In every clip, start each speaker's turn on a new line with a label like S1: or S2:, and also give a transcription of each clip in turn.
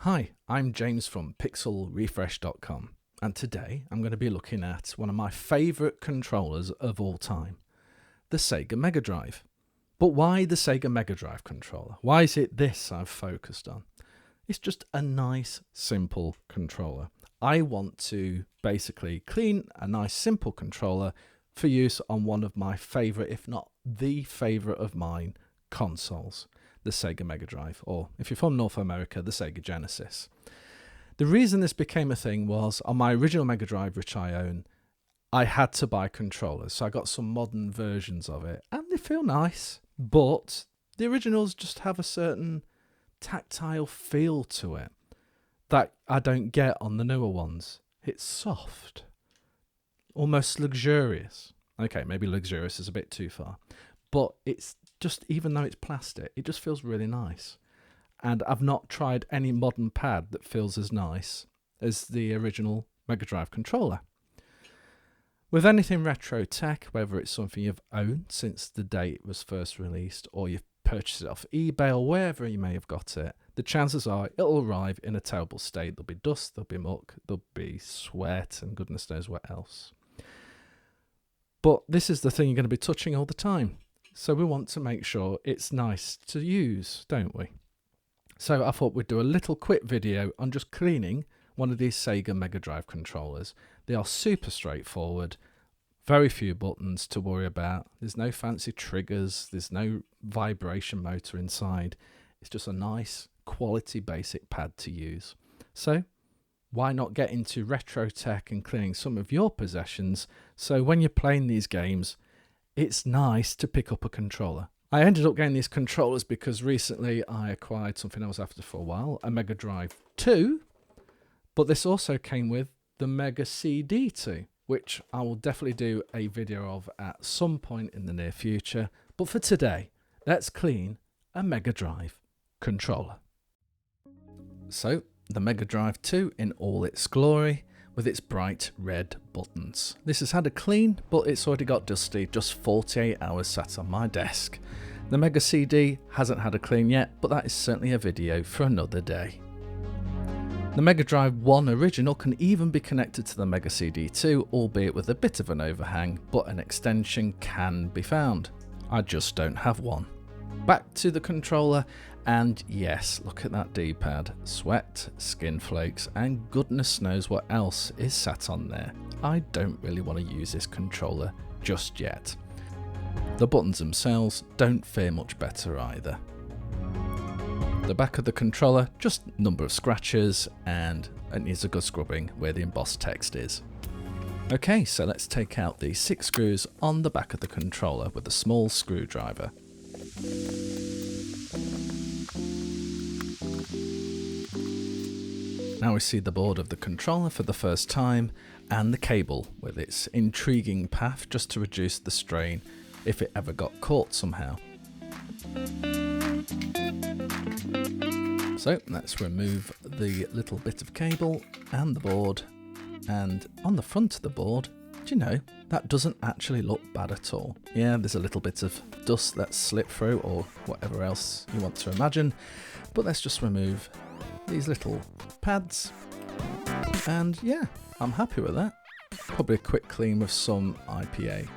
S1: Hi, I'm James from pixelrefresh.com, and today I'm going to be looking at one of my favourite controllers of all time, the SEGA Mega Drive. But why the SEGA Mega Drive controller? Why is it this I've focused on? It's just a nice, simple controller. I want to basically clean a nice, simple controller for use on one of my favourite, if not the favourite of mine, consoles, the SEGA Mega Drive, or if you're from North America, the SEGA Genesis. The reason this became a thing was on my original Mega Drive, which I own, I had to buy controllers, so I got some modern versions of it, and they feel nice, but the originals just have a certain tactile feel to it that I don't get on the newer ones. It's soft, almost luxurious. Okay, maybe luxurious is a bit too far, but it's just, even though it's plastic, it just feels really nice. And I've not tried any modern pad that feels as nice as the original Mega Drive controller. With anything retro tech, whether it's something you've owned since the day it was first released, or you've purchased it off eBay or wherever you may have got it, the chances are it'll arrive in a terrible state. There'll be dust, there'll be muck, there'll be sweat, and goodness knows what else. But this is the thing you're going to be touching all the time. So we want to make sure it's nice to use, don't we? So I thought we'd do a little quick video on just cleaning one of these SEGA Mega Drive controllers. They are super straightforward, very few buttons to worry about. There's no fancy triggers, there's no vibration motor inside. It's just a nice quality basic pad to use. So why not get into retro tech and cleaning some of your possessions, so when you're playing these games, it's nice to pick up a controller. I ended up getting these controllers because recently I acquired something I was after for a while, a Mega Drive 2, but this also came with the Mega CD2, which I will definitely do a video of at some point in the near future. But for today, let's clean a Mega Drive controller. So, the Mega Drive 2 in all its glory, with its bright red buttons. This has had a clean, but it's already got dusty, just 48 hours sat on my desk. The Mega CD hasn't had a clean yet, but that is certainly a video for another day. The Mega Drive 1 original can even be connected to the Mega CD 2, albeit with a bit of an overhang, but an extension can be found. I just don't have one. Back to the controller, and yes, look at that D-pad. Sweat, skin flakes, and goodness knows what else is sat on there. I don't really want to use this controller just yet. The buttons themselves don't fare much better either. The back of the controller, just a number of scratches, and it needs a good scrubbing where the embossed text is. Okay, so let's take out the 6 screws on the back of the controller with a small screwdriver. Now we see the board of the controller for the first time, and the cable with its intriguing path just to reduce the strain if it ever got caught somehow. So let's remove the little bit of cable and the board, and on the front of the board, do you know, that doesn't actually look bad at all. Yeah, there's a little bit of dust that's slipped through, or whatever else you want to imagine, but let's just remove these little pads, and yeah, I'm happy with that. Probably a quick clean with some IPA.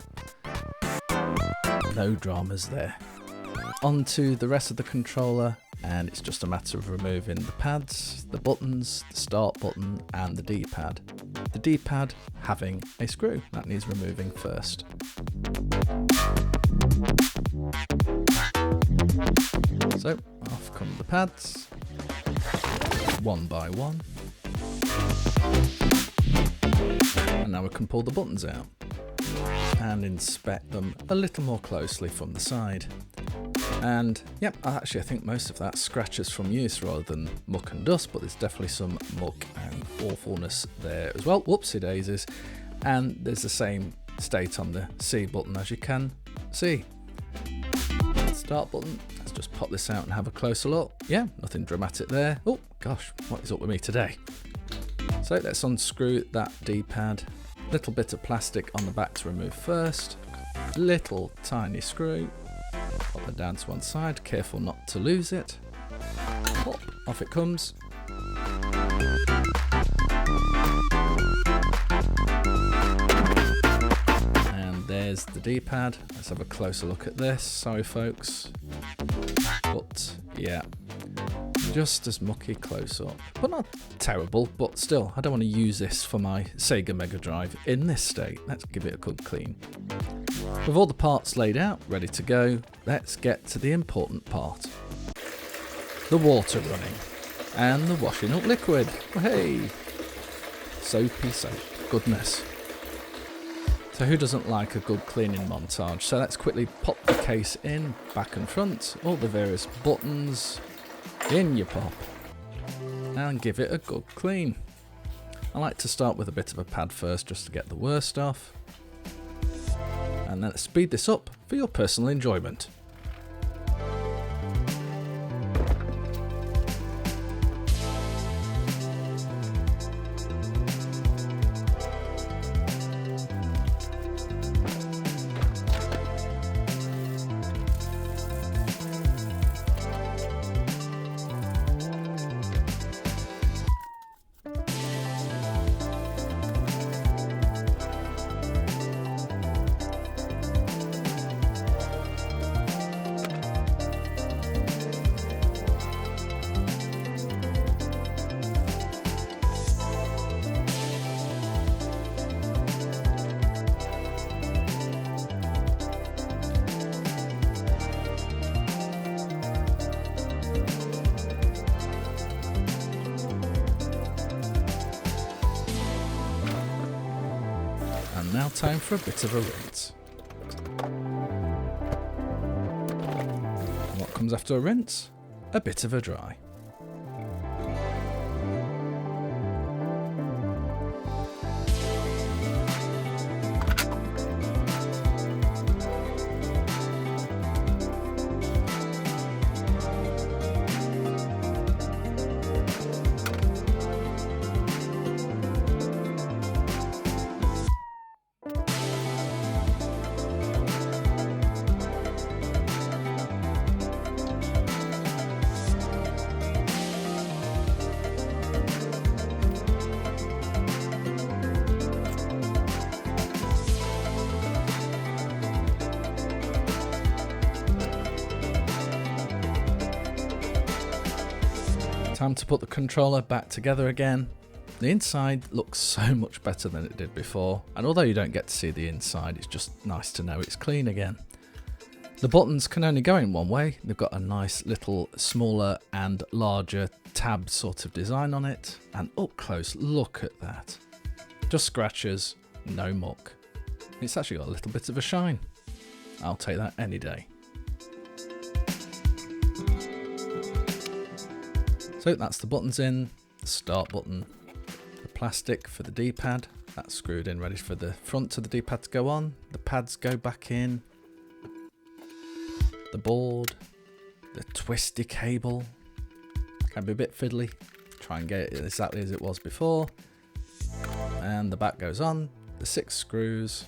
S1: No dramas there. Onto the rest of the controller, and it's just a matter of removing the pads, the buttons, the start button, and the D-pad. The D-pad having a screw that needs removing first. So off come the pads, one by one, and now we can pull the buttons out and inspect them a little more closely from the side. And yep, actually I think most of that scratches from use rather than muck and dust, but there's definitely some muck and awfulness there as well. Whoopsie daisies. And there's the same state on the C button, as you can see. Start button, let's just pop this out and have a closer look. Yeah, nothing dramatic there. Oh gosh, what is up with me today? So let's unscrew that D-pad. Little bit of plastic on the back to remove first. Little tiny screw. Pop it down to one side, careful not to lose it. Pop, off it comes. there's the D-pad. Let's have a closer look at this. Sorry folks, but yeah, just as mucky close up, but not terrible. But still, I don't want to use this for my Sega Mega Drive in this state. Let's give it a good clean. With all the parts laid out, ready to go, let's get to the important part. The water running and the washing up liquid. Hey, soapy soap, goodness. So who doesn't like a good cleaning montage? So let's quickly pop the case in, back and front, all the various buttons, in you pop, and give it a good clean. I like to start with a bit of a pad first just to get the worst off, and then speed this up for your personal enjoyment. Now time for a bit of a rinse. And what comes after a rinse? A bit of a dry. Time to put the controller back together again. The inside looks so much better than it did before, and although you don't get to see the inside, it's just nice to know it's clean again. The buttons can only go in one way. They've got a nice little smaller and larger tab sort of design on it, and up close, look at that. Just scratches, no muck. It's actually got a little bit of a shine. I'll take that any day. So that's the buttons in, the start button, the plastic for the D-pad, that's screwed in ready for the front of the D-pad to go on, the pads go back in, the board, the twisty cable, can be a bit fiddly, try and get it exactly as it was before, and the back goes on, the 6 screws,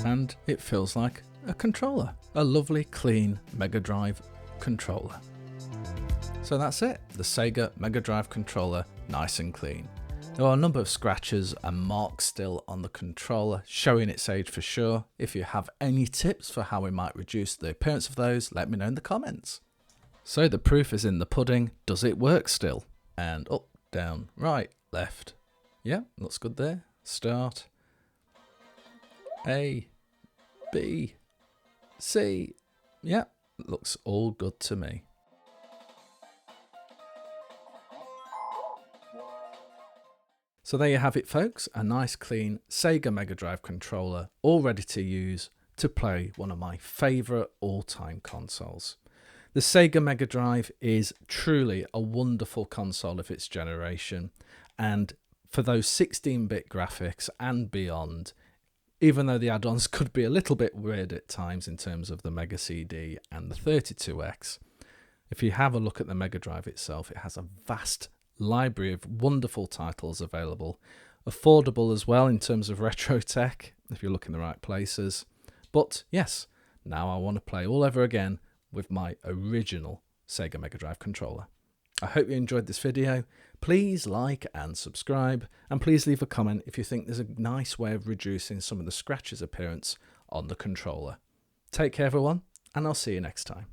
S1: and it feels like a controller, a lovely clean Mega Drive controller. So that's it, the Sega Mega Drive controller, nice and clean. There are a number of scratches and marks still on the controller, showing its age for sure. If you have any tips for how we might reduce the appearance of those, let me know in the comments. So the proof is in the pudding, does it work still? And up, down, right, left. Yeah, looks good there. Start. A, B, C. Yeah, looks all good to me. So there you have it folks, a nice clean Sega Mega Drive controller all ready to use to play one of my favourite all-time consoles. The Sega Mega Drive is truly a wonderful console of its generation, and for those 16-bit graphics and beyond, even though the add-ons could be a little bit weird at times in terms of the Mega CD and the 32X, if you have a look at the Mega Drive itself, it has a vast library of wonderful titles available, affordable as well in terms of retro tech, if you look in the right places. But yes, now I want to play all over again with my original SEGA Mega Drive controller. I hope you enjoyed this video. Please like and subscribe, and please leave a comment if you think there's a nice way of reducing some of the scratches appearance on the controller. Take care everyone, and I'll see you next time.